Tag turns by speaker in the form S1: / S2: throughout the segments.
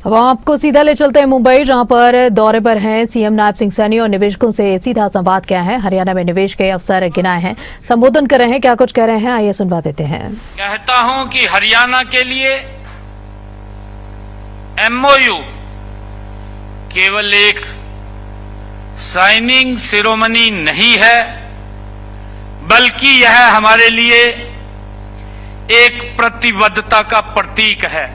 S1: अब आपको सीधा ले चलते हैं मुंबई, जहां पर दौरे पर हैं सीएम नायब सिंह सैनी और निवेशकों से सीधा संवाद किया है। हरियाणा में निवेश के अवसर गिनाए हैं, संबोधन कर रहे हैं। क्या कुछ कह रहे हैं, आइए सुनवा देते हैं।
S2: कहता हूं कि हरियाणा के लिए एमओयू केवल एक साइनिंग सेरेमनी नहीं है, बल्कि यह हमारे लिए एक प्रतिबद्धता का प्रतीक है।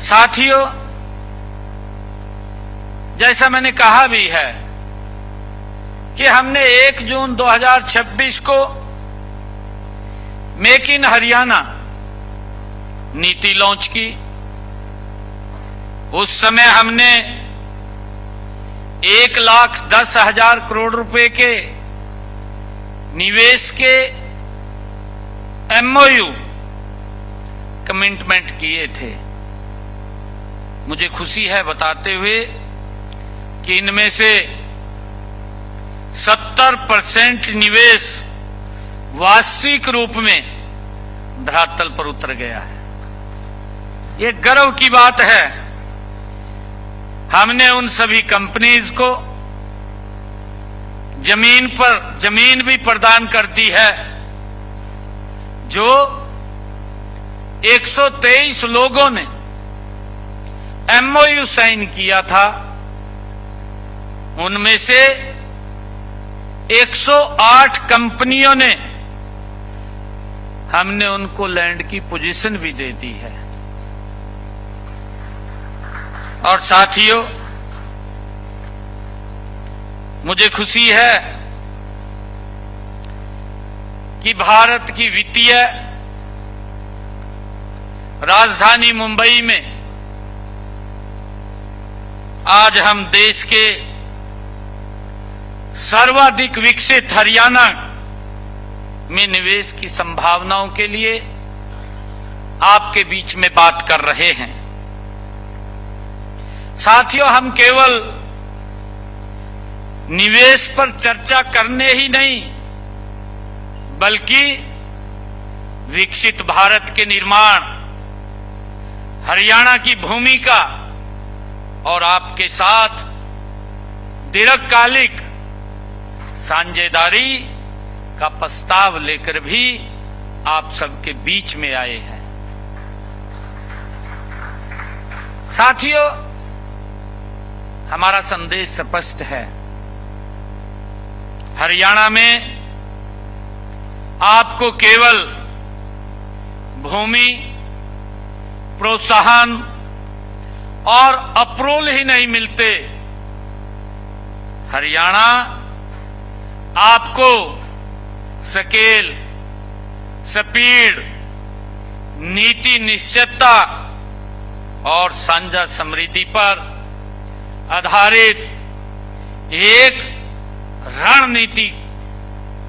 S2: साथियों, जैसा मैंने कहा भी है कि हमने 1 जून 2026 को मेक इन हरियाणा नीति लॉन्च की। उस समय हमने 1,10,000 करोड़ रुपए के निवेश के एमओयू कमिटमेंट किए थे। मुझे खुशी है बताते हुए कि इनमें से 70% निवेश वास्तविक रूप में धरातल पर उतर गया है। ये गर्व की बात है। हमने उन सभी कंपनीज को जमीन भी प्रदान कर दी है जो 123 लोगों ने एमओयू साइन किया था। उनमें से 108 कंपनियों ने हमने उनको लैंड की पोजीशन भी दे दी है। और साथियों, मुझे खुशी है कि भारत की वित्तीय राजधानी मुंबई में आज हम देश के सर्वाधिक विकसित हरियाणा में निवेश की संभावनाओं के लिए आपके बीच में बात कर रहे हैं। साथियों, हम केवल निवेश पर चर्चा करने ही नहीं, बल्कि विकसित भारत के निर्माण, हरियाणा की भूमिका और आपके साथ दीर्घकालिक साझेदारी का प्रस्ताव लेकर भी आप सबके बीच में आए हैं। साथियों, हमारा संदेश स्पष्ट है। हरियाणा में आपको केवल भूमि प्रोत्साहन और अप्रूवल ही नहीं मिलते। हरियाणा आपको स्केल, स्पीड, नीति निश्चितता और साझा समृद्धि पर आधारित एक रणनीति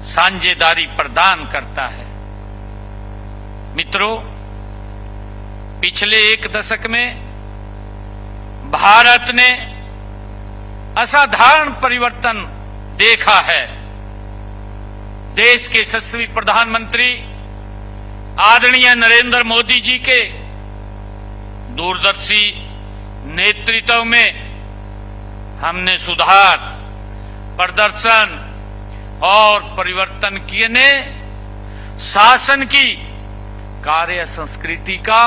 S2: साझेदारी प्रदान करता है। मित्रों, पिछले 1 दशक में भारत ने असाधारण परिवर्तन देखा है। देश के यशस्वी प्रधानमंत्री आदरणीय नरेंद्र मोदी जी के दूरदर्शी नेतृत्व में हमने सुधार, प्रदर्शन और परिवर्तन किए ने शासन की कार्य संस्कृति का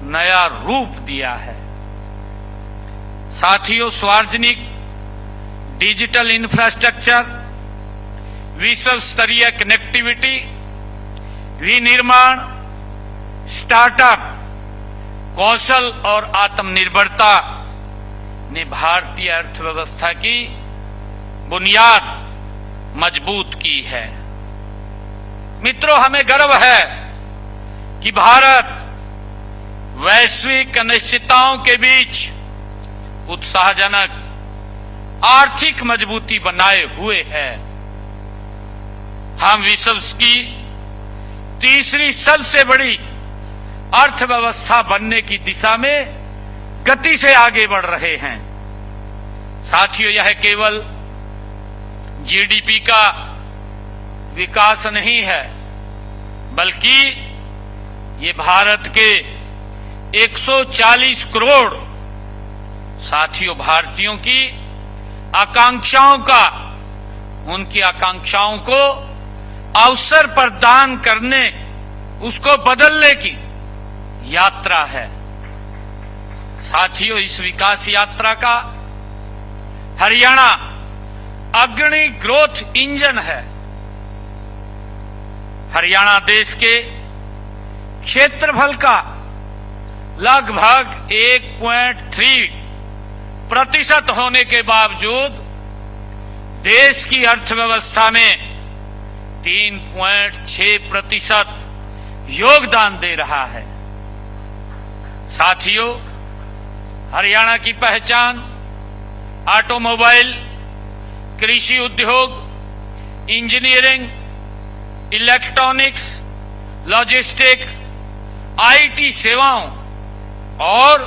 S2: नया रूप दिया है। साथियों, सार्वजनिक डिजिटल इंफ्रास्ट्रक्चर, विश्व स्तरीय कनेक्टिविटी, विनिर्माण, स्टार्टअप, कौशल और आत्मनिर्भरता ने भारतीय अर्थव्यवस्था की बुनियाद मजबूत की है। मित्रों, हमें गर्व है कि भारत वैश्विक अनिश्चितताओं के बीच उत्साहजनक आर्थिक मजबूती बनाए हुए है। हम विश्व की तीसरी सबसे बड़ी अर्थव्यवस्था बनने की दिशा में गति से आगे बढ़ रहे हैं। साथियों, यह केवल जीडीपी का विकास नहीं है, बल्कि ये भारत के 140 करोड़ साथियों भारतीयों की आकांक्षाओं का, उनकी आकांक्षाओं को अवसर प्रदान करने, उसको बदलने की यात्रा है। साथियों, इस विकास यात्रा का हरियाणा अग्रणी ग्रोथ इंजन है। हरियाणा देश के क्षेत्रफल का लगभग 1.3% होने के बावजूद देश की अर्थव्यवस्था में 3.6% योगदान दे रहा है। साथियों, हरियाणा की पहचान ऑटोमोबाइल, कृषि उद्योग, इंजीनियरिंग, इलेक्ट्रॉनिक्स, लॉजिस्टिक, आईटी सेवाओं और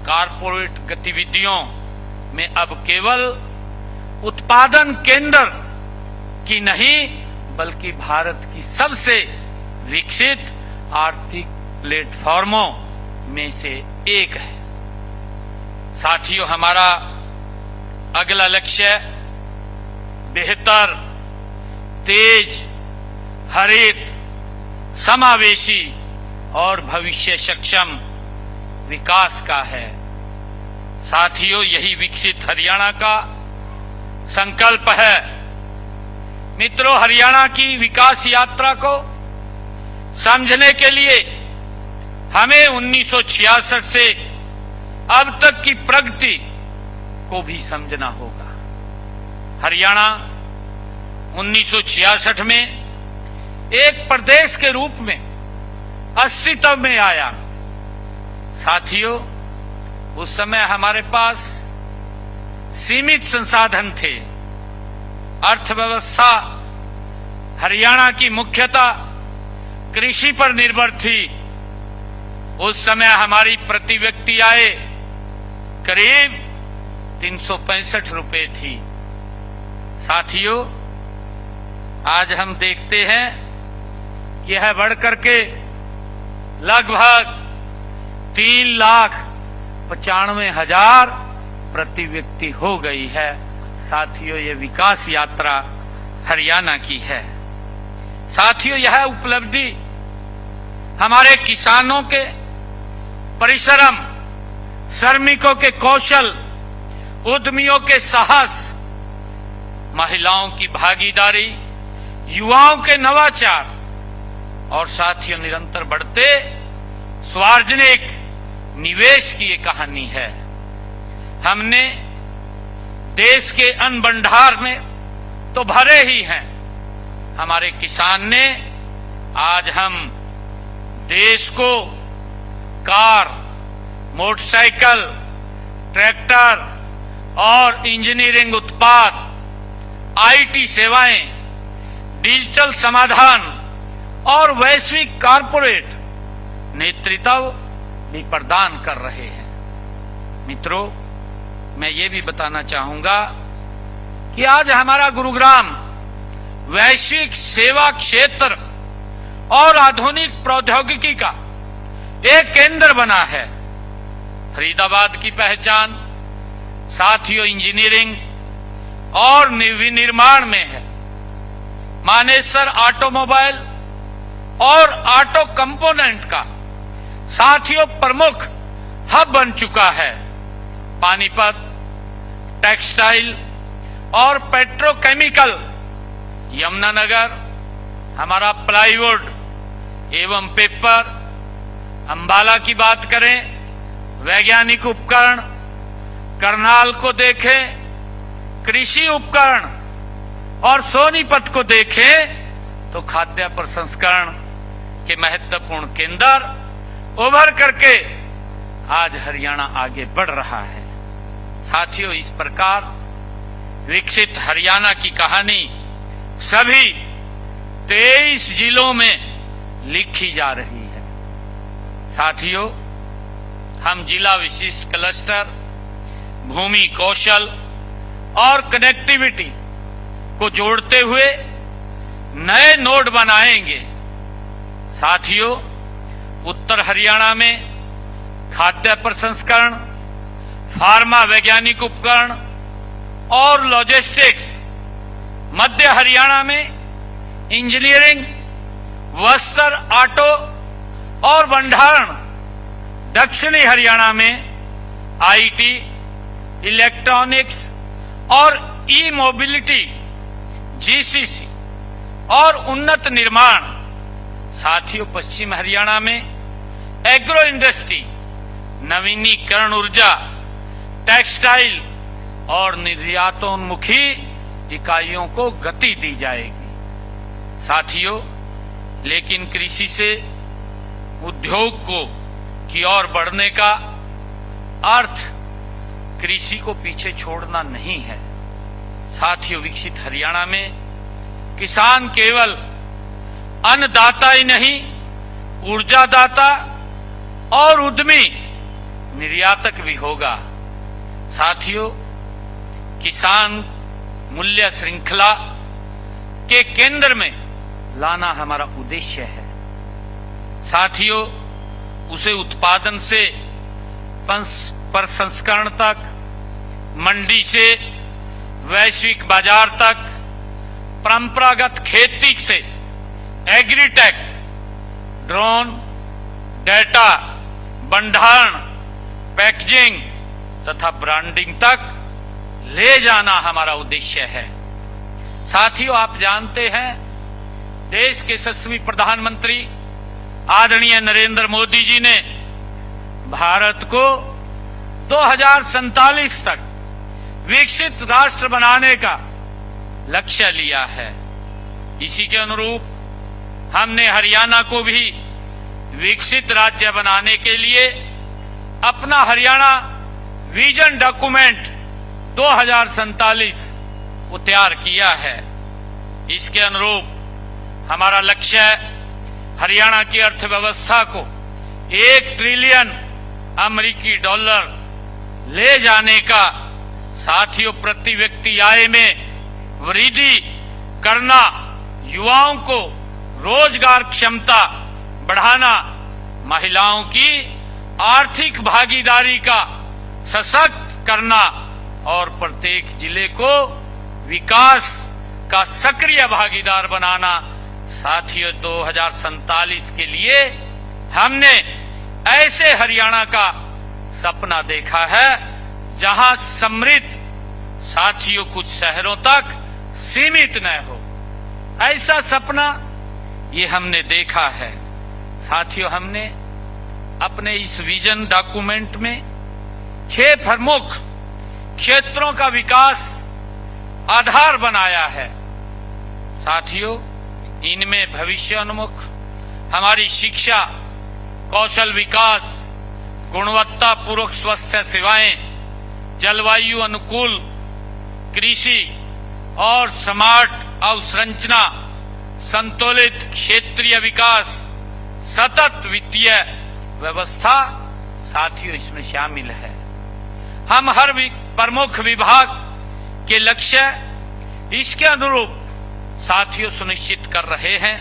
S2: कारपोरेट गतिविधियों में अब केवल उत्पादन केंद्र की नहीं, बल्कि भारत की सबसे विकसित आर्थिक प्लेटफॉर्मों में से एक है। साथियों, हमारा अगला लक्ष्य बेहतर, तेज, हरित, समावेशी और भविष्य सक्षम विकास का है। साथियों, यही विकसित हरियाणा का संकल्प है। मित्रों, हरियाणा की विकास यात्रा को समझने के लिए हमें 1966 से अब तक की प्रगति को भी समझना होगा। हरियाणा 1966 में एक प्रदेश के रूप में अस्तित्व में आया। साथियों, उस समय हमारे पास सीमित संसाधन थे। अर्थव्यवस्था हरियाणा की मुख्यतः कृषि पर निर्भर थी। उस समय हमारी प्रति व्यक्ति आय करीब 365 रुपए थी। साथियों, आज हम देखते हैं कि यह बढ़कर के लगभग 3,95,000 प्रति व्यक्ति हो गई है। साथियों, यह विकास यात्रा हरियाणा की है। साथियों, यह उपलब्धि हमारे किसानों के परिश्रम, श्रमिकों के कौशल, उद्यमियों के साहस, महिलाओं की भागीदारी, युवाओं के नवाचार और साथियों निरंतर बढ़ते सार्वजनिक निवेश की ये कहानी है। हमने देश के अन्न भंडार में तो भरे ही हैं। हमारे किसान ने आज हम देश को कार, मोटरसाइकिल, ट्रैक्टर और इंजीनियरिंग उत्पाद, आईटी सेवाएं, डिजिटल समाधान और वैश्विक कारपोरेट नेतृत्व भी प्रदान कर रहे हैं। मित्रों, मैं ये भी बताना चाहूंगा कि आज हमारा गुरुग्राम वैश्विक सेवा क्षेत्र और आधुनिक प्रौद्योगिकी का एक केंद्र बना है। फरीदाबाद की पहचान साथियों इंजीनियरिंग और विनिर्माण में है। मानेसर ऑटोमोबाइल और ऑटो कंपोनेंट का साथियों प्रमुख हब बन चुका है। पानीपत टेक्सटाइल और पेट्रोकेमिकल, यमुनानगर हमारा प्लाईवुड एवं पेपर, अंबाला की बात करें वैज्ञानिक उपकरण, करनाल को देखें कृषि उपकरण और सोनीपत को देखें तो खाद्य प्रसंस्करण के महत्वपूर्ण केंद्र उभर करके आज हरियाणा आगे बढ़ रहा है। साथियों, इस प्रकार विकसित हरियाणा की कहानी सभी 23 जिलों में लिखी जा रही है। साथियों, हम जिला विशिष्ट क्लस्टर, भूमि कौशल और कनेक्टिविटी को जोड़ते हुए नए नोड बनाएंगे। साथियों, उत्तर हरियाणा में खाद्य प्रसंस्करण, फार्मा वैज्ञानिक उपकरण और लॉजिस्टिक्स, मध्य हरियाणा में इंजीनियरिंग, वस्त्र, ऑटो और भंडारण, दक्षिणी हरियाणा में आईटी, इलेक्ट्रॉनिक्स और ई मोबिलिटी, जीसीसी और उन्नत निर्माण। साथियों, पश्चिम हरियाणा में एग्रो इंडस्ट्री, नवीनीकरण ऊर्जा, टेक्सटाइल और निर्यातोन्मुखी इकाइयों को गति दी जाएगी। साथियों, लेकिन कृषि से उद्योग की ओर बढ़ने का अर्थ कृषि को पीछे छोड़ना नहीं है। साथियों, विकसित हरियाणा में किसान केवल अन्नदाता ही नहीं, ऊर्जादाता और उद्यमी निर्यातक भी होगा। साथियों, किसान मूल्य श्रृंखला के केंद्र में लाना हमारा उद्देश्य है। साथियों, उसे उत्पादन से प्रसंस्करण तक, मंडी से वैश्विक बाजार तक, परंपरागत खेती से एग्रीटेक, ड्रोन, डेटा, भंडारण, पैकेजिंग तथा ब्रांडिंग तक ले जाना हमारा उद्देश्य है। साथियों, आप जानते हैं, देश के यशस्वी प्रधानमंत्री आदरणीय नरेंद्र मोदी जी ने भारत को 2047 तक विकसित राष्ट्र बनाने का लक्ष्य लिया है। इसी के अनुरूप हमने हरियाणा को भी विकसित राज्य बनाने के लिए अपना हरियाणा विजन डॉक्यूमेंट 2047 को तैयार किया है। इसके अनुरूप हमारा लक्ष्य है हरियाणा की अर्थव्यवस्था को 1 ट्रिलियन अमेरिकी डॉलर ले जाने का। साथियों, प्रति व्यक्ति आय में वृद्धि करना, युवाओं को रोजगार क्षमता बढ़ाना, महिलाओं की आर्थिक भागीदारी का सशक्त करना और प्रत्येक जिले को विकास का सक्रिय भागीदार बनाना। साथियों, 2047 के लिए हमने ऐसे हरियाणा का सपना देखा है जहां समृद्ध, साथियों, कुछ शहरों तक सीमित न हो। ऐसा सपना ये हमने देखा है। साथियों, हमने अपने इस विजन डॉक्यूमेंट में 6 प्रमुख क्षेत्रों का विकास आधार बनाया है। साथियों, इनमें भविष्योन्मुख हमारी शिक्षा, कौशल विकास, गुणवत्तापूर्वक स्वास्थ्य सेवाएं, जलवायु अनुकूल कृषि और स्मार्ट अवसंरचना, संतुलित क्षेत्रीय विकास, सतत वित्तीय व्यवस्था, साथियों, इसमें शामिल है। हम हर प्रमुख विभाग के लक्ष्य इसके अनुरूप, साथियों, सुनिश्चित कर रहे हैं।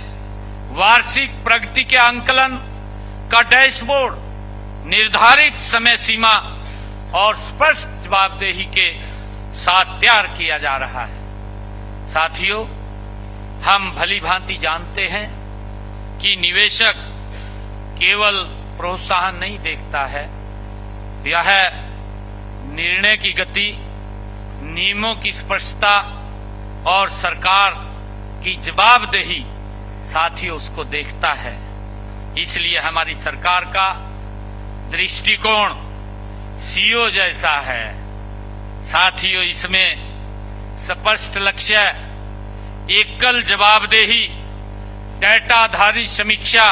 S2: वार्षिक प्रगति के आंकलन का डैशबोर्ड निर्धारित समय सीमा और स्पष्ट जवाबदेही के साथ तैयार किया जा रहा है। साथियों, हम भली भांति जानते हैं कि निवेशक केवल प्रोत्साहन नहीं देखता है, यह निर्णय की गति, नियमों की स्पष्टता और सरकार की जवाबदेही, साथियों, उसको देखता है। इसलिए हमारी सरकार का दृष्टिकोण सीओ जैसा है। साथियों, इसमें स्पष्ट लक्ष्य, एकल जवाबदेही, डेटा आधारित समीक्षा,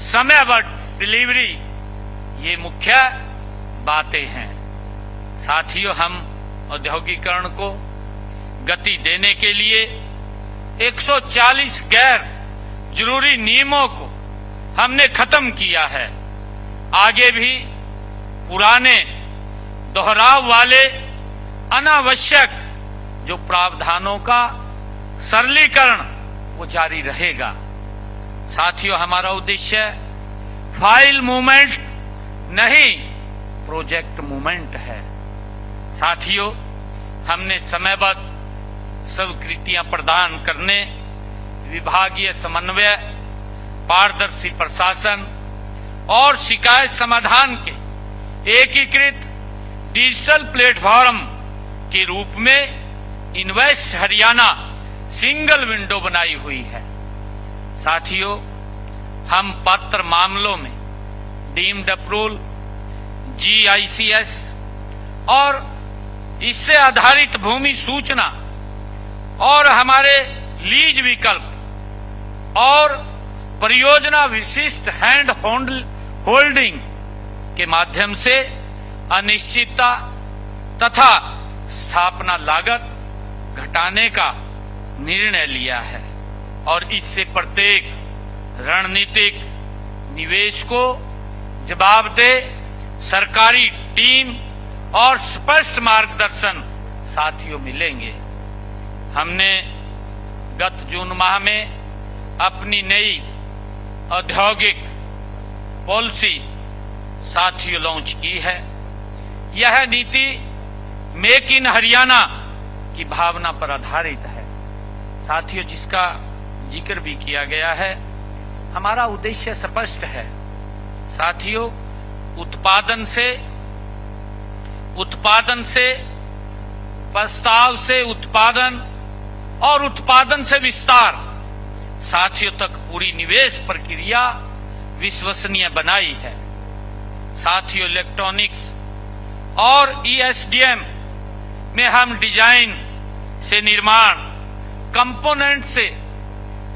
S2: समयबद्ध डिलीवरी, ये मुख्य बातें हैं। साथियों, हम औद्योगिकरण को गति देने के लिए 140 गैर जरूरी नियमों को हमने खत्म किया है। आगे भी पुराने दोहराव वाले अनावश्यक जो प्रावधानों का सरलीकरण वो जारी रहेगा। साथियों, हमारा उद्देश्य फाइल मूवमेंट नहीं, प्रोजेक्ट मूवमेंट है। साथियों, हमने समयबद्ध स्वीकृतियां प्रदान करने, विभागीय समन्वय, पारदर्शी प्रशासन और शिकायत समाधान के एकीकृत डिजिटल प्लेटफॉर्म के रूप में इन्वेस्ट हरियाणा सिंगल विंडो बनाई हुई है। साथियों, हम पात्र मामलों में डीम्ड अप्रूवल, GICS और इससे आधारित भूमि सूचना और हमारे लीज विकल्प और परियोजना विशिष्ट हैंड होल्डिंग के माध्यम से अनिश्चितता तथा स्थापना लागत घटाने का निर्णय लिया है और इससे प्रत्येक रणनीतिक निवेश को जवाबदेह सरकारी टीम और स्पष्ट मार्गदर्शन साथियों मिलेंगे। हमने गत जून माह में अपनी नई औद्योगिक पॉलिसी साथियों लॉन्च की है। यह नीति मेक इन हरियाणा की भावना पर आधारित है। साथियों, जिसका जिक्र भी किया गया है, हमारा उद्देश्य स्पष्ट है। साथियों, उत्पादन से प्रस्ताव से उत्पादन और उत्पादन से विस्तार साथियों तक पूरी निवेश प्रक्रिया विश्वसनीय बनाई है। साथियों, इलेक्ट्रॉनिक्स और ESDM में हम डिजाइन से निर्माण, कंपोनेंट से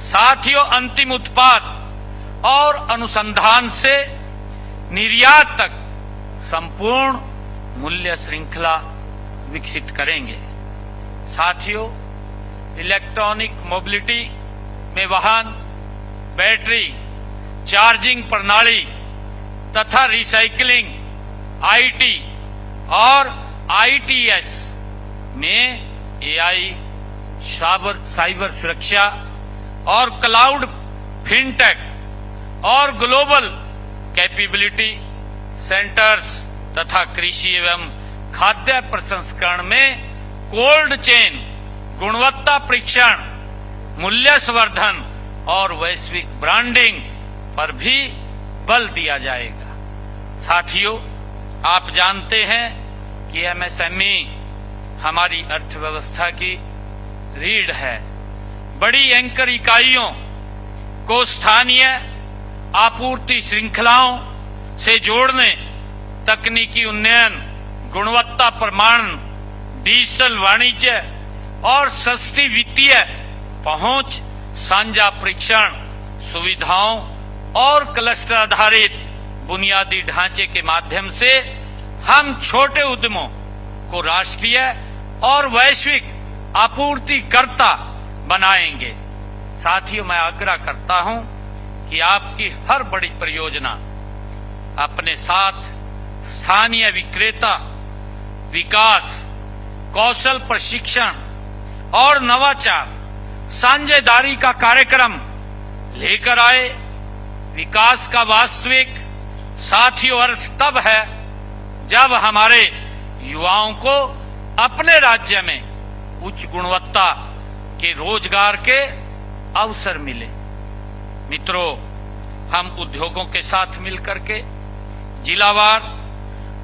S2: साथियों अंतिम उत्पाद और अनुसंधान से निर्यात तक संपूर्ण मूल्य श्रृंखला विकसित करेंगे। साथियों, इलेक्ट्रॉनिक मोबिलिटी में वाहन, बैटरी, चार्जिंग प्रणाली तथा रिसाइकलिंग, IT और ITS में AI, साइबर सुरक्षा और क्लाउड, फिनटेक और ग्लोबल कैपेबिलिटी सेंटर्स तथा कृषि एवं खाद्य प्रसंस्करण में कोल्ड चेन, गुणवत्ता परीक्षण, मूल्य संवर्धन और वैश्विक ब्रांडिंग पर भी बल दिया जाएगा। साथियों, आप जानते हैं कि MSME हमारी अर्थव्यवस्था की रीढ़ है। बड़ी एंकर इकाइयों को स्थानीय आपूर्ति श्रृंखलाओं से जोड़ने, तकनीकी उन्नयन, गुणवत्ता प्रमाण, डिजिटल वाणिज्य और सस्ती वित्तीय पहुंच, साझा परीक्षण सुविधाओं और क्लस्टर आधारित बुनियादी ढांचे के माध्यम से हम छोटे उद्यमों को राष्ट्रीय और वैश्विक आपूर्तिकर्ता बनाएंगे। साथियों, मैं आग्रह करता हूं कि आपकी हर बड़ी परियोजना अपने साथ स्थानीय विक्रेता विकास, कौशल प्रशिक्षण और नवाचार साझेदारी का कार्यक्रम लेकर आए। विकास का वास्तविक साथियों अर्थ तब है जब हमारे युवाओं को अपने राज्य में उच्च गुणवत्ता के रोजगार के अवसर मिले। मित्रों, हम उद्योगों के साथ मिलकर के जिलावार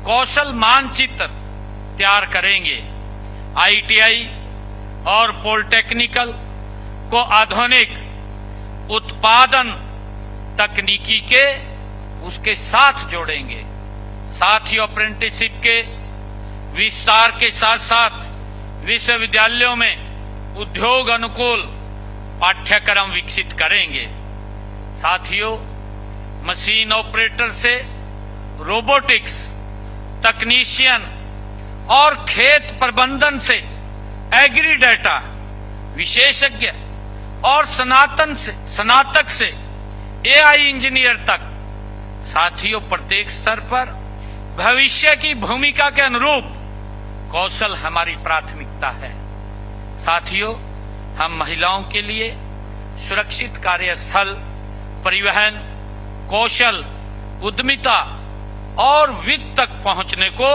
S2: कौशल मानचित्र तैयार करेंगे। ITI और पॉलिटेक्निकल को आधुनिक उत्पादन तकनीकी के उसके साथ जोड़ेंगे। साथ ही अप्रेंटिसशिप के विस्तार के साथ साथ विश्वविद्यालयों में उद्योग अनुकूल पाठ्यक्रम विकसित करेंगे। साथियों, मशीन ऑपरेटर से रोबोटिक्स तकनीशियन और खेत प्रबंधन से एग्री डेटा विशेषज्ञ और स्नातक से AI इंजीनियर तक साथियों प्रत्येक स्तर पर भविष्य की भूमिका के अनुरूप कौशल हमारी प्राथमिकता है। साथियों, हम महिलाओं के लिए सुरक्षित कार्यस्थल, परिवहन, कौशल उद्यमिता और वित्त तक पहुंचने को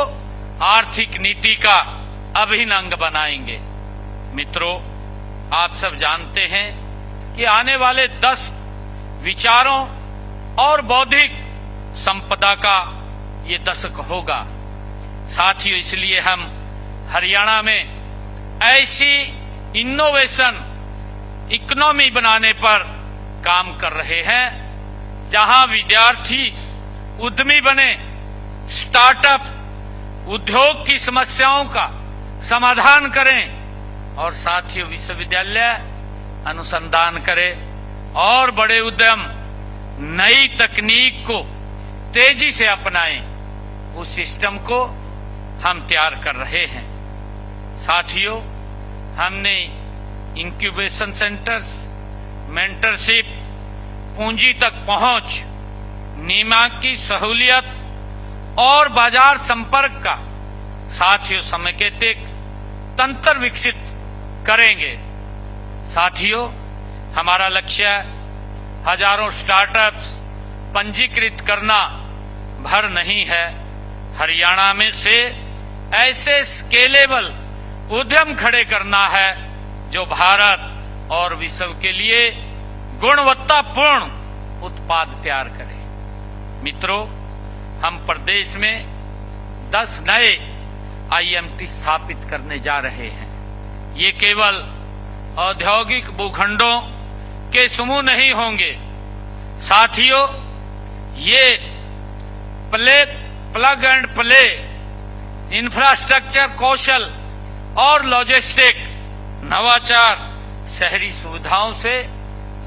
S2: आर्थिक नीति का अभिन्न अंग बनाएंगे। मित्रों, आप सब जानते हैं कि आने वाले 10 विचारों और बौद्धिक संपदा का ये दशक होगा। साथियों, इसलिए हम हरियाणा में ऐसी इनोवेशन इकोनॉमी बनाने पर काम कर रहे हैं जहां विद्यार्थी उद्यमी बने, स्टार्टअप उद्योग की समस्याओं का समाधान करें और साथियों विश्वविद्यालय अनुसंधान करे और बड़े उद्यम नई तकनीक को तेजी से अपनाएं। उस सिस्टम को हम तैयार कर रहे हैं। साथियों, हमने इंक्यूबेशन सेंटर्स, मेंटरशिप, पूंजी तक पहुंच, नियामक की सहूलियत और बाजार संपर्क का साथियों समेकित तंत्र विकसित करेंगे। साथियों, हमारा लक्ष्य हजारों स्टार्टअप्स पंजीकृत करना भर नहीं है। हरियाणा में से ऐसे स्केलेबल उद्यम खड़े करना है जो भारत और विश्व के लिए गुणवत्तापूर्ण उत्पाद तैयार करे। मित्रों, हम प्रदेश में 10 नए आईएमटी स्थापित करने जा रहे हैं। ये केवल औद्योगिक भूखंडों के समूह नहीं होंगे। साथियों, ये प्लग एंड प्ले इंफ्रास्ट्रक्चर कौशल और लॉजिस्टिक नवाचार शहरी सुविधाओं से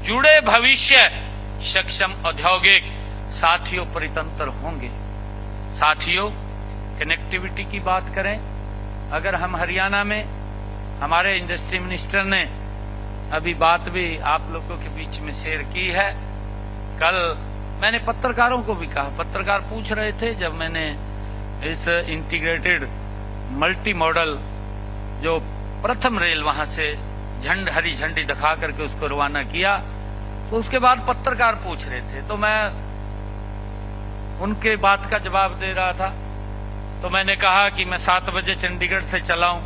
S2: जुड़े भविष्य सक्षम औद्योगिक साथियों परितंत्र होंगे। साथियों, कनेक्टिविटी की बात करें, अगर हम हरियाणा में, हमारे इंडस्ट्री मिनिस्टर ने अभी बात भी आप लोगों के बीच में शेयर की है। कल मैंने पत्रकारों को भी कहा, पत्रकार पूछ रहे थे जब मैंने इस इंटीग्रेटेड मल्टी मॉडल जो प्रथम रेल वहां से हरी झंडी दिखा करके उसको रवाना किया, तो उसके बाद पत्रकार पूछ रहे थे, तो मैं उनके बात का जवाब दे रहा था। तो मैंने कहा कि मैं 7 बजे चंडीगढ़ से चला हूं,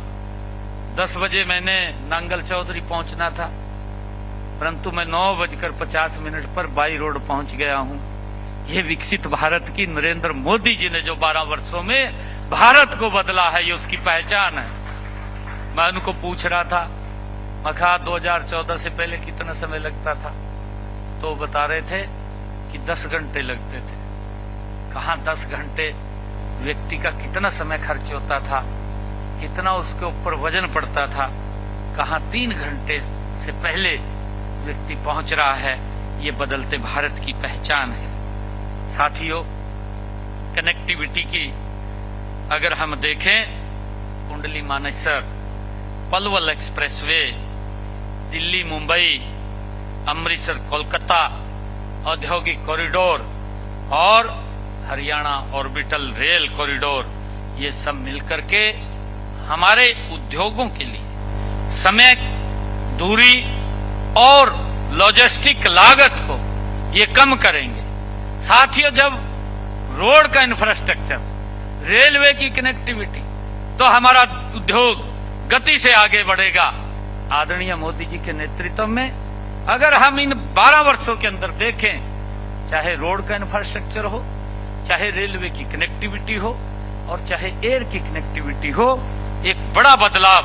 S2: 10 बजे मैंने नांगल चौधरी पहुंचना था, परंतु मैं 9:50 पर बाई रोड पहुंच गया हूं। ये विकसित भारत की नरेंद्र मोदी जी ने जो 12 वर्षों में भारत को बदला है, ये उसकी पहचान है। मैं उनको पूछ रहा था, मैं कहा 2014 से पहले कितना समय लगता था, तो बता रहे थे कि 10 घंटे लगते थे। कहाँ 10 घंटे, व्यक्ति का कितना समय खर्च होता था, कितना उसके ऊपर वजन पड़ता था। कहाँ 3 घंटे से पहले व्यक्ति पहुंच रहा है। ये बदलते भारत की पहचान है। साथियों, कनेक्टिविटी की अगर हम देखें, कुंडली मानेसर, पलवल एक्सप्रेसवे, दिल्ली मुंबई, अमृतसर कोलकाता औद्योगिक कॉरिडोर और हरियाणा ऑर्बिटल रेल कॉरिडोर, ये सब मिलकर के हमारे उद्योगों के लिए समय, दूरी और लॉजिस्टिक लागत को ये कम करेंगे। साथियों, जब रोड का इंफ्रास्ट्रक्चर, रेलवे की कनेक्टिविटी, तो हमारा उद्योग गति से आगे बढ़ेगा। आदरणीय मोदी जी के नेतृत्व में अगर हम इन 12 वर्षों के अंदर देखें, चाहे रोड का इंफ्रास्ट्रक्चर हो, चाहे रेलवे की कनेक्टिविटी हो और चाहे एयर की कनेक्टिविटी हो, एक बड़ा बदलाव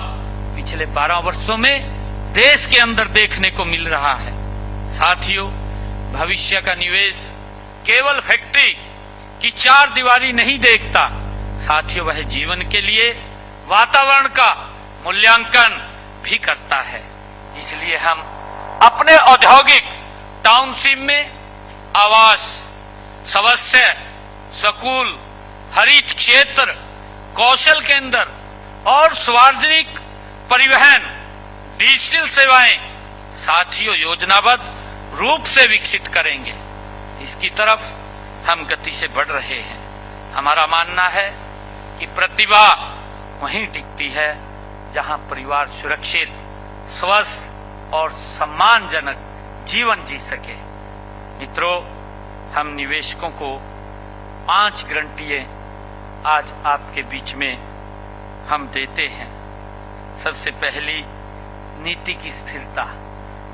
S2: पिछले 12 वर्षों में देश के अंदर देखने को मिल रहा है। साथियों, भविष्य का निवेश केवल फैक्ट्री की 4 दीवारी नहीं देखता। साथियों, वह जीवन के लिए वातावरण का मूल्यांकन भी करता है। इसलिए हम अपने औद्योगिक टाउनशिप में आवास, शौचालय, स्कूल, हरित क्षेत्र, कौशल केंद्र और सार्वजनिक परिवहन, डिजिटल सेवाएं साथियों योजनाबद्ध रूप से विकसित करेंगे। इसकी तरफ हम गति से बढ़ रहे हैं। हमारा मानना है कि प्रतिभा वहीं टिकती है जहां परिवार सुरक्षित, स्वस्थ और सम्मानजनक जीवन जी सके। मित्रों, हम निवेशकों को 5 गारंटियां आज आपके बीच में हम देते हैं। सबसे पहली, नीति की स्थिरता।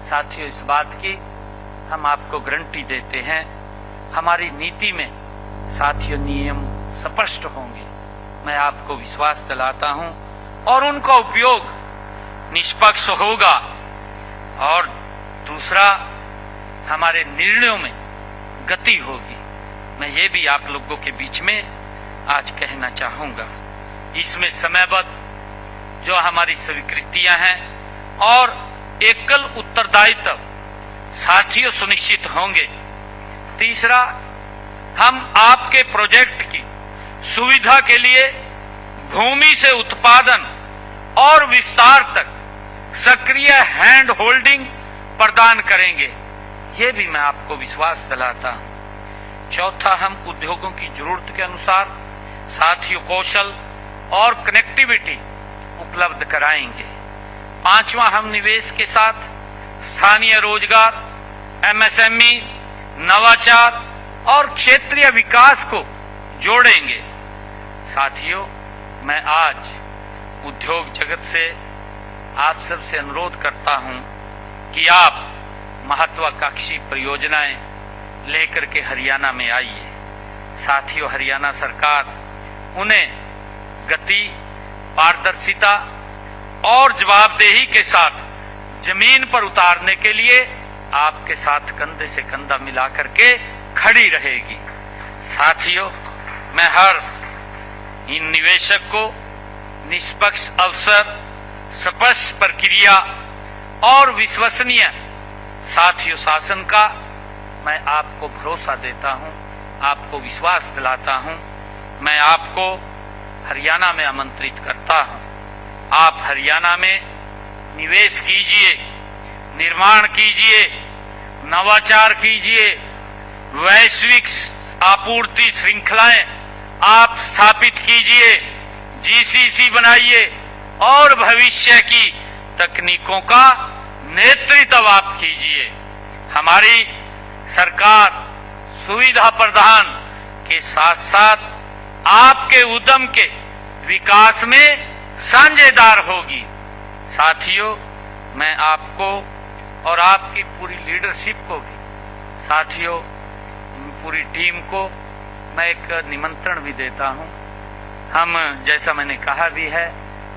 S2: साथियों, इस बात की हम आपको गारंटी देते हैं, हमारी नीति में साथियों नियम स्पष्ट होंगे। मैं आपको विश्वास दिलाता हूं और उनका उपयोग निष्पक्ष होगा। और दूसरा, हमारे निर्णयों में गति होगी। मैं ये भी आप लोगों के बीच में आज कहना चाहूंगा, इसमें समयबद्ध जो हमारी स्वीकृतियां हैं और एकल उत्तरदायित्व साथियों सुनिश्चित होंगे। तीसरा, हम आपके प्रोजेक्ट की सुविधा के लिए भूमि से उत्पादन और विस्तार तक सक्रिय हैंड होल्डिंग प्रदान करेंगे। ये भी मैं आपको विश्वास दिलाता हूं। चौथा, हम उद्योगों की जरूरत के अनुसार साथियों कौशल और कनेक्टिविटी उपलब्ध कराएंगे। पांचवा, हम निवेश के साथ स्थानीय रोजगार, एमएसएमई, नवाचार और क्षेत्रीय विकास को जोड़ेंगे। साथियों, मैं आज उद्योग जगत से आप सबसे अनुरोध करता हूं कि आप महत्वाकांक्षी परियोजनाएं लेकर के हरियाणा में आइए। साथियों, हरियाणा सरकार उन्हें गति, पारदर्शिता और जवाबदेही के साथ जमीन पर उतारने के लिए आपके साथ कंधे से कंधा मिलाकर के खड़ी रहेगी। साथियों, मैं हर इन निवेशक को निष्पक्ष अवसर, स्पष्ट प्रक्रिया और विश्वसनीय साथियों शासन का मैं आपको भरोसा देता हूं, आपको विश्वास दिलाता हूं। मैं आपको हरियाणा में आमंत्रित करता हूं। आप हरियाणा में निवेश कीजिए, निर्माण कीजिए, नवाचार कीजिए, वैश्विक आपूर्ति श्रृंखलाएं आप स्थापित कीजिए, जीसीसी बनाइए और भविष्य की तकनीकों का नेतृत्व आप कीजिए। हमारी सरकार सुविधा प्रदान के साथ साथ आपके उद्यम के विकास में साझेदार होगी। साथियों, मैं आपको और आपकी पूरी लीडरशिप को भी, साथियों पूरी टीम को मैं एक निमंत्रण भी देता हूं। हम, जैसा मैंने कहा भी है,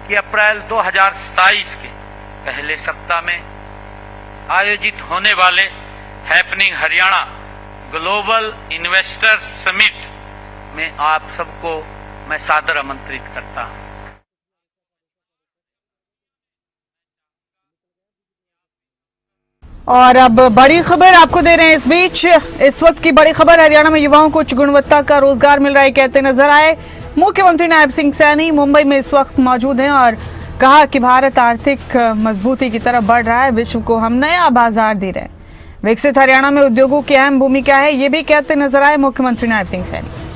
S2: कि अप्रैल 2027 के पहले सप्ताह में आयोजित होने वाले happening Haryana global investors summit में आप सबको मैं सादर आमंत्रित करता हूं।
S3: और अब बड़ी खबर आपको दे रहे हैं। इस बीच इस वक्त की बड़ी खबर, हरियाणा में युवाओं को उच्च गुणवत्ता का रोजगार मिल रहा है, कहते नजर आए मुख्यमंत्री नायब सिंह सैनी मुंबई में इस वक्त मौजूद हैं और कहा कि भारत आर्थिक मजबूती की तरफ बढ़ रहा है, विश्व को हम नया बाजार दे रहे हैं। विकसित हरियाणा में उद्योगों की अहम भूमिका है, ये भी कहते नजर आए मुख्यमंत्री नायब सिंह सैनी।